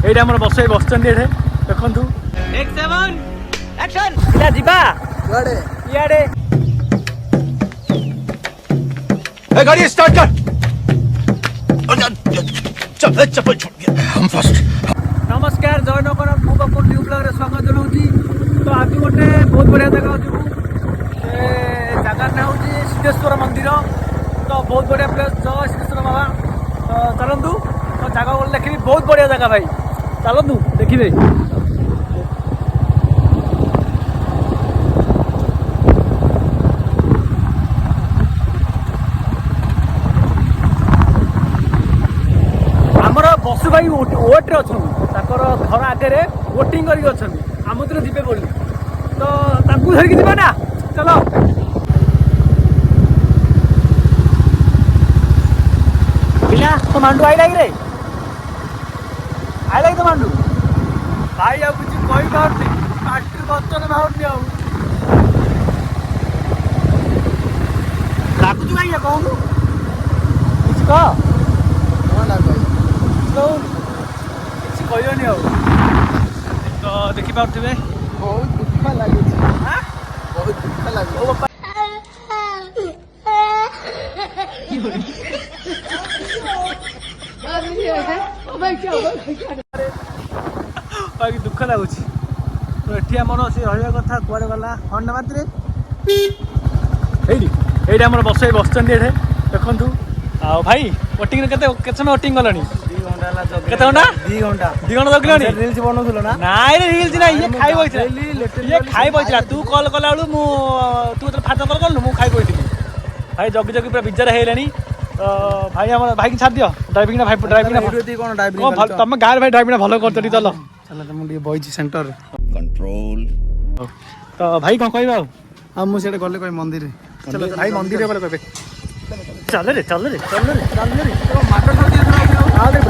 এইটা আমার বসাই বসছেন এঠে দেখন্তু টেক 7 অ্যাকশন ইলা ଯିବା गाड़ी ইয়ারে ए गाड़ी स्टार्ट कर चल चप्पल छोड़ गया हम फर्स्ट नमस्कार जय नगर मु बपुर न्यू ब्लॉग रे स्वागत जनाउची तो आज गोटे बहुत बढ़िया जगह अछि ए जगह ना होची सिद्धेश्वर मंदिर तो बहुत बढ़िया प्लेस जय सिद्धेश्वर बाबा तो चलंतु तो जगह बोल देखि बहुत बढ़िया जगह भाई चलंतु देखिबे बसु भाई ओट्रे अच्छा घर आगे वोटिंग कर आमंत्रण जीवे बोली तो धरिकी जीवा ना चलो पिला तो मांडू आई लागे आई लागे तो मांडू भाई आ कुछ कही पार्टी पार्टी बचन बाहर लागुच भाई कहूँ किसी कह କିଛି କହିବନି ଆଉ ତ ଦେଖିପାରୁଥିବେ बहुत दुख लगे बहुत दुख लगे ଦୁଃଖ ଲାଗୁଛି ତ ଏଠି ଆମର ସେ ରହିବା କଥା କୁଆଡ଼େ ଗଲା ହର୍ଣ୍ଣ ମାତ୍ରେ ଏଇଠି ଆମର ବସାଇ ବସିଛନ୍ତି ଏଠେ ଦେଖନ୍ତୁ ଆଉ ଭାଇ ବୋଟିଂରେ କେତେ ସମୟ ବୋଟିଂ କଲଣି କେତେ ଘଣ୍ଟା 2 ଘଣ୍ଟା ଜଗିଲଣି ରିଲ୍ସ ବନଉଥିଲ ନା ନାଇଁ ରିଲ୍ସ ନାଇଁ ଇଏ ଖାଇ ବଇଥିଲା ତୁ କଲ୍ କଲା ବେଳୁ ମୁଁ ତୁ ଯେତେବେଳେ ଫାଷ୍ଟ କଲ୍ କଲୁ ମୁଁ ଖାଇ ବଇଥିଲି ଭାଇ ଜଗି ଜଗି ପୁରା ବିଜାର ହେଇଗଲାଣି ତ ଭାଇ ଆମର ଭାଇକି ଛାଡ଼ି ଦିଅ ଡ୍ରାଇଭିଂ ନା ତମ ଗାଁରେ ଭାଇ ଡ୍ରାଇଭିଂ ଭଲ କରୁଛ ଟିକେ ଚାଲ ମୁଁ ଟିକେ ବଇଛି ସେଣ୍ଟରରେ କଣ୍ଟ୍ରୋଲ ତ ଭାଇ କ'ଣ କହିବା ଆଉ ମୁଁ ସେଠି ଗଲେ କହିବି ମନ୍ଦିରରେ ଚାଲ ଭାଇ ମନ୍ଦିରରେ ଗଲେ କହିବେ ଚାଲ ରେ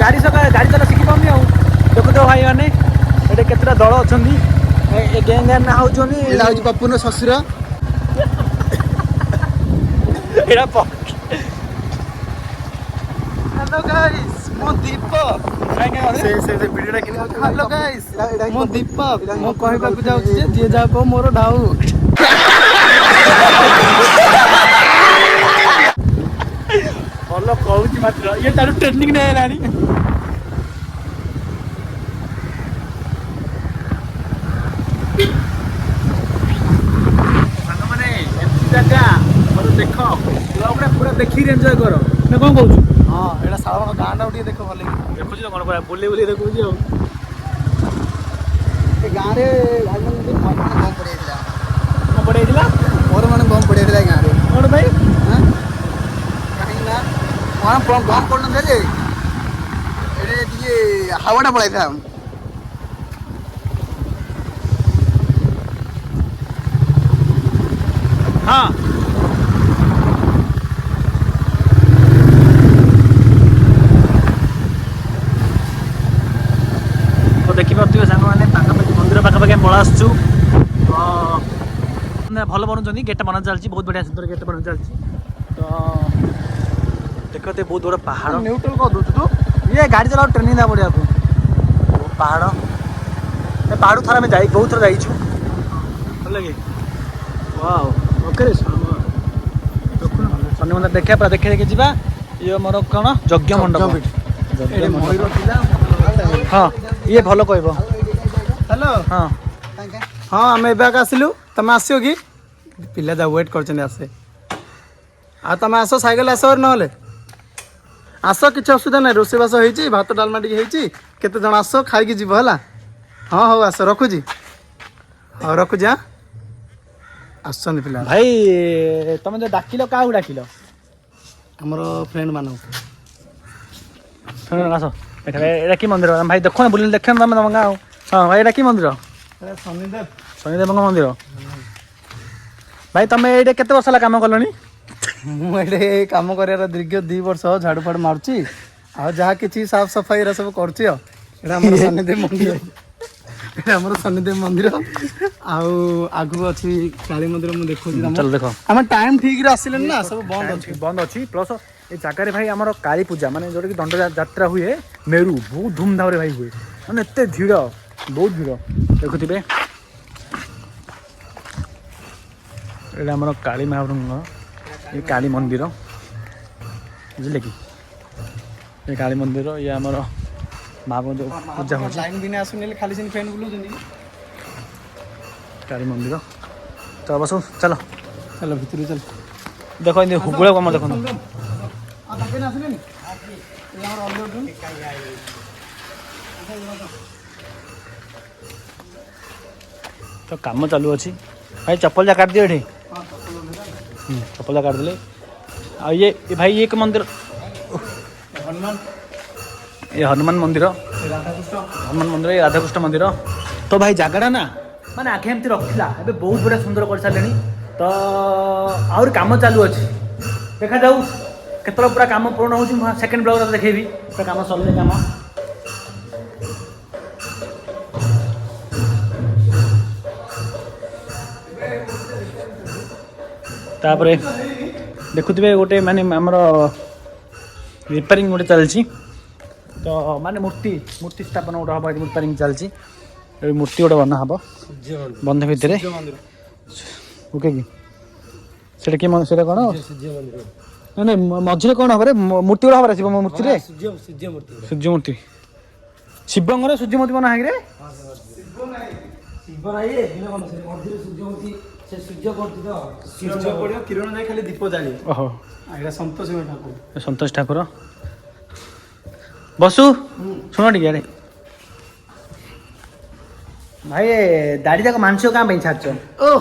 ଗାଡ଼ି ଚଲା ଶିଖିପାରୁନି ଆଉ ଦେଖୁଥିବ ଭାଇ ମାନେ ଏଠି କେତେଟା ଦଳ ଅଛନ୍ତି ଗ୍ୟାଙ୍ଗ ନା ହଉଛନ୍ତି ଏଇଟା ହଉଛି ପପୁନ ଶ୍ୱଶୁର ଏଇଟା ହ୍ୟାଲୋ ଗାଇସ୍ ମୁଁ ଦୀପକ ସେ ଭିଡ଼ିଓଟା କିଣି ହ୍ୟାଲୋ ଗାଇସ୍ ମୁଁ ଦୀପକ ମୁଁ କହିବାକୁ ଯାଉଛି ଯେ ଯିଏ ଯାହା କହୁ ମୋର ଡାଉଟ୍ ଭଲ କହୁଛି ମାତ୍ର ଇଏ ତାର ଟ୍ରେନିଂ ନେଇ ହେଲାଣି ସାଙ୍ଗମାନେ ଏମିତି ଜାଗା ମୋତେ ଦେଖ ପୁରା ଦେଖିକି ଏନ୍ଜୟ କର ନା କ'ଣ କହୁଛୁ ହଁ ଏଇଟା ସାଧାରଣ ଗାଁଟା ଟିକେ ଦେଖ ଭଲ ଦେଖୁଛି କ'ଣ ପୁରା ବୁଲି ଦେଖୁଛି ଆଉ ଏ ଗାଁରେ ଭାଇମାନେ ବମ୍ ପଡ଼ିଯାଇଥିଲା କ'ଣ ପଡ଼ିଯାଇଥିଲା ମୋର ମାନେ ବମ୍ ପଡ଼ିଯାଇଥିଲା ଗାଁରେ କ'ଣ ଭାଇ କାହିଁକି ନା ବମ୍ ପଡ଼ିନଥିଲା ଯେ ଏଠି ଟିକେ ହାୱାଟା ପଳାଇଥିଲା ହଁ ତ ଦେଖିପାରୁଥିବେ ସାଙ୍ଗମାନେ ପାଖାପାଖି ମନ୍ଦିର ପାଖାପାଖି ଆମେ ପଳା ଆସୁଛୁ ଭଲ ବନଉଛନ୍ତି ଗେଟ୍ ବନା ଚାଲିଛି ବହୁତ ବଢ଼ିଆ ସୁନ୍ଦର ଗେଟ୍ ବନା ଚାଲିଛି ତ ଦେଖତେ ବହୁତ ବଡ଼ ପାହାଡ଼ ନ୍ୟୁଟ୍ରାଲ କରିଦେଉଛୁ ତୁ ଇଏ ଗାଡ଼ି ଚଲାଉ ଟ୍ରେନିଂ ଦେବା ପଡ଼ିବାକୁ ପାହାଡ଼ ଏ ପାହାଡ଼ ଥରେ ଆମେ ବହୁତ ଥର ଯାଇଛୁ ଭଲ କି ଓକେ ଶନି ମନ୍ଦିର ଦେଖିବା ପୁରା ଦେଖି ଯିବା ଇଏ ମୋର କ'ଣ ଯଜ୍ଞ ମଣ୍ଡପ ହଁ ଇଏ ଭଲ କହିବ ହ୍ୟାଲୋ ହଁ ହଁ ଆମେ ଏବେ ଆସିଲୁ ତମେ ଆସିବ କି ପିଲା ଯା ୱେଟ୍ କରିଛନ୍ତି ଆସେ ଆଉ ତମେ ଆସ ସାଇକେଲ ଆସ ନହେଲେ ଆସ କିଛି ଅସୁବିଧା ନାହିଁ ରୋଷେଇବାସ ହେଇଛି ଭାତ ଡାଲମା ଟିକେ ହେଇଛି କେତେ ଜଣ ଆସ ଖାଇକି ଯିବ ହେଲା ହଁ ହଉ ଆସ ରଖୁଛି ହଉ ରଖୁଛି ହଁ ଆସୁଛନ୍ତି ପିଲା ଭାଇ ତମେ ଯେଉଁ ଡାକିଲ କାହାକୁ ଡାକିଲ ଆମର ଫ୍ରେଣ୍ଡ ମାନଙ୍କୁ ଆସ ଏଇଟା କି ମନ୍ଦିର ଭାଇ ଦେଖ ନା ବୁଲିଲେ ଦେଖ ତମେ ତମ ଗାଁ ଆଉ ହଁ ଭାଇ ଏଇଟା କି ମନ୍ଦିର ଶନିଦେବଙ୍କ ମନ୍ଦିର ଭାଇ ତମେ ଏଇଟା କେତେ ବର୍ଷ ହେଲା କାମ କଲଣି ମୁଁ ଏଇଠି କାମ କରିବାର ଦୀର୍ଘ 2 ବର୍ଷ ଝାଡ଼ୁ ଫାଡ଼ୁ ମାରୁଛି ଆଉ ଯାହା କିଛି ସାଫ ସଫାଇ ଏରା ସବୁ କରୁଛି ଆଉ ଏଇଟା ଆମର ଶନିଦେବ ମନ୍ଦିର ଏଇଟା ଆମର ଶନିଦେବ ମନ୍ଦିର ଆଉ ଆଗକୁ ଅଛି କାଳୀ ମନ୍ଦିର ମୁଁ ଦେଖୁଛି ଚାଲ ଦେଖ ଆମେ ଟାଇମ୍ ଠିକରେ ଆସିଲେନି ନା ସବୁ ବନ୍ଦ ଅଛି ପ୍ଲସ୍ ए जगार भाई आमर काली पूजा माने जोटा कि दंड यात्रा हुए मेरू बहुत धूमधाम रे भाई हुए माने एते भीड़ बहुत भीड़ देखुथिबे एटा आमर काली महाप्रभु ये काली मंदिर बुझले कि ये काली मंदिर ये आमर महाप्रभु जो पूजा हो लाइन बिना आसुनी खाली सिन फैन बुलुजनी काली मंदिर तो बस चलो चलो भितर चल देखो ये हुगुला कम देखो आ ताके ना आसुनी ये हमर ऑलरेडी तो काम चालू अच्छी भाई चप्पल जा काट दियो एठी चप्पल जा काट दिले आ ये भाई एक मंदिर हनुमान ये हनुमान मंदिर राधाकृष्ण हनुमान मंदिर ये राधाकृष्ण मंदिर तो भाई जगह ना माने आगे एमती रखिला एबे बहुत बड़ा सुंदर कर सारलेनी तो आउर काम चालू अच्छी देखा जाऊ केतरा पूरा काम पूर्ण होची सेकंड ब्लॉग रे देखेबी पूरा काम सरले काम तापरे देखुथिबे गोटे माने हमर रिपेयरिंग गोटे चलची तो माने मूर्ति स्थापन गोटे हबा रिपेयरिंग चलची ए मूर्ति गोटे बना हबो बंध भितरे ओके कि सेटा कि मन सेटा कोन नहीं मझे कौन हम मूर्ति गुड़ा हमारे शिव मूर्ति रे सूर्य मूर्ति शिवंगर सूर्य मूर्ति बना है रे किरण जाए खाली दीप जाली ओहो संतोष ठाकुर संतोष ठाकुर बसु सुन टिके रे भाई दाढ़ी जाक मानसिक काम छाड़ ओह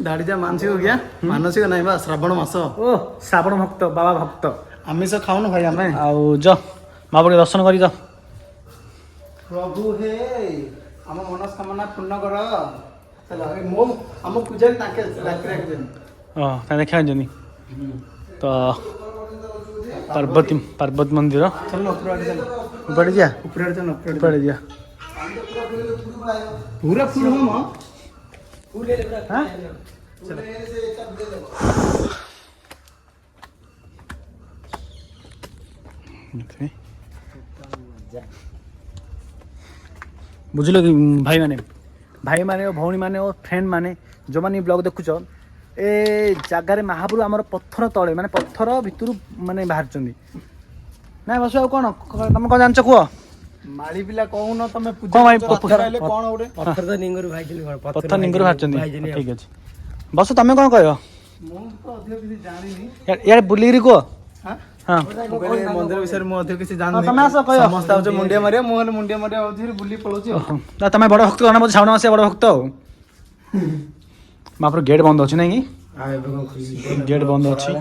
दाढ़ीटा मानसिक हो गया मानसिक नहीं बा श्रावण मास ओ श्रावण भक्त बाबा भक्त आमिष खाऊन भाई आमे आउ ज महाप्रभु दर्शन करी ज प्रभु हे हम मनस्कामना पूर्ण कर चलो मो हम पूजा ताके रात्रि राखजन ता देखा जनी तो पार्वती मंदिर चल ऊपर आगे चल ऊपर जा ऊपर चल ऊपर जा पूरा फुल हम फूल ले हां चलो बुझल कि भाई माने भौणी माने और फ्रेंड माने जो माने ब्लॉग देखुछ ए जगार महाप्रभु आमर पत्थर तले माने पत्थर भितर माने बाहर चंदी ना बस आ कोन तुम कोन जानछ कुओ माली पिला कहून तमे कोन पूजा भाई पत्थर आइले कोन ओडे पत्थर तो निंगुर भाई चली पत्थर निंगर बाहर चंदी ठीक अछि बस तमे कोन कहयो मु तो अधिक किसी जानिनी यार बुलीरी को हां हां मंदिर विषय मु अधिक किसी जानिनी तमे आसो कहयो समस्त आउ मुंडिया मारिया मु हले मुंडिया मारिया अधीर बुली पळोची ना तमे बड़ भक्त ना श्रावण मास बड़ भक्त हो मापर गेट बंद अछि नै कि गेट बंद अछि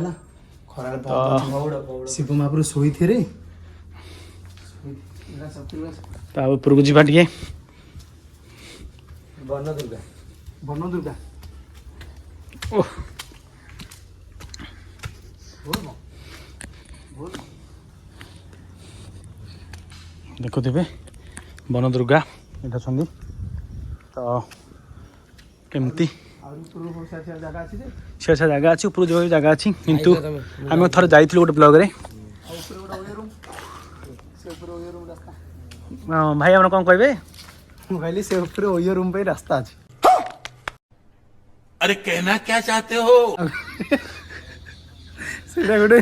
शिव महाप्रभु सोई थे रे ता ऊपर को जीवा टिके बन दुर्गा ओह देखुथिबे बन दुर्गा एटा छंदी तो केमती से जगह अच्छी ऊपर जो जगह अच्छी किंतु आम थोड़े जाइलु गोटे ब्लॉग रे भाई हम कौन कहबे कहली से ऊपर ओयो रूम पे रास्ता अछि अरे कहना क्या चाहते हो सेटा गोटे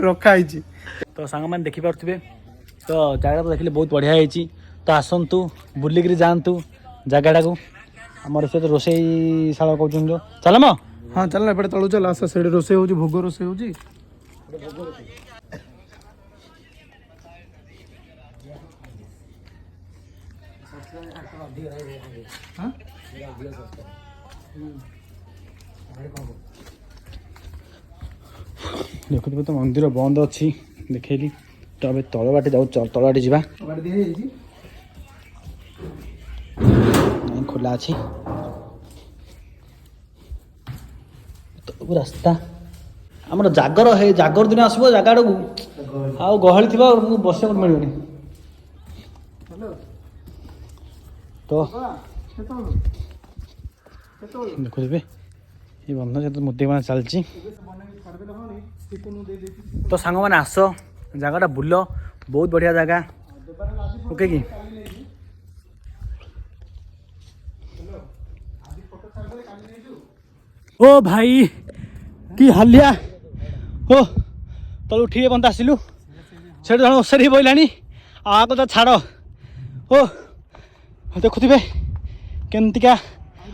रखा आइछि तो सांग मैंने देखी पार्थे तो जगह तो देखिले बहुत बढ़िया है तो आसतु बुलिक जातु जगह को आमर से तो रोसई शाला कहउछन जो चल म हां चल ना एपटे तळु चल आसा सेडे रोसे होजी भोग रोसे होजी हां देखुथिबे तो मंदिर बंद अच्छी देखैली तो अबे तळ बाटे जाऊ तळ बाटे जीवा गाड़ी दिए जी खोला अच्छी तो रास्ता आमर जागर है जागर दिन आसब जगह को आउ गहली थी बस मिलूनी तो देखुथे ये बंध सहित मूर्ति बना चलती तो सांग मैंने आस जगटा बुल बहुत बढ़िया जगह ओके कि ओ भाई कि हालिया ओ तो उठिए बंद आसलु से जन ओसारी बोला आग तो छाड़ ओ देखुवे केमतिका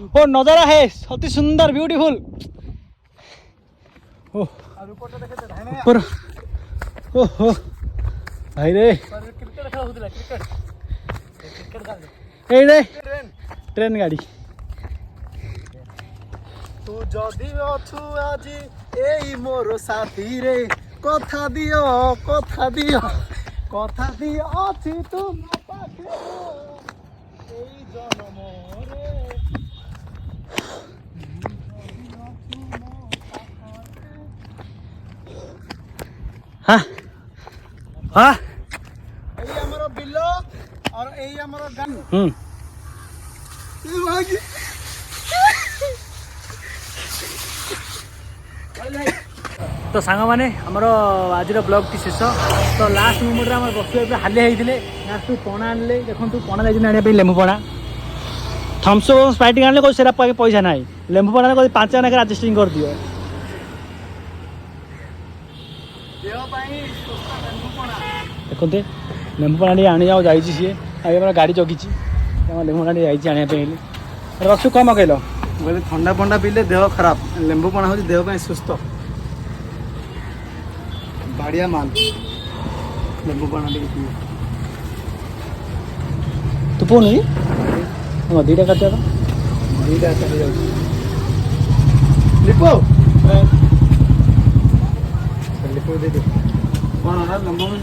ओ नजारा है अति सुंदर ब्यूटीफुल ओ ऊपर ओ हो भाई रे ट्रेन गाड़ी तू जदि अछु आज एई मोर साथी रे कथा दियो अछि तू मो पाखे एई जनम रे हाँ हाँ एई हमरो बिल्लो और एई हमरो गन तो सांग मैंने आमर आज ब्लॉग टी शेष तो लास्ट मोमेंट में बस हालिया होते लास्ट पणा आनले देखो पणा जाने लेंबू पणा थम्स अप स्प्राइट आने कोई सेरा पैसा ना लेंबू पणा कोई 5 टका एडजस्टिंग कर दियो देखते लेंबू पणा आनी जाओ जाइए सी आगे गाड़ी जगी लेंबू पणा जाने रसु कम मगैल बोले ठंडा पंडा पीले देह खराब लेंबू पणा हूँ देह ପାଇଁ सुस्थ बढ़िया माल लेंबू पणा टिके पिए तू पुणी दीटा कर दीटा चली जाऊँ लिपो लिपो दे दे कौन लेंबू मिल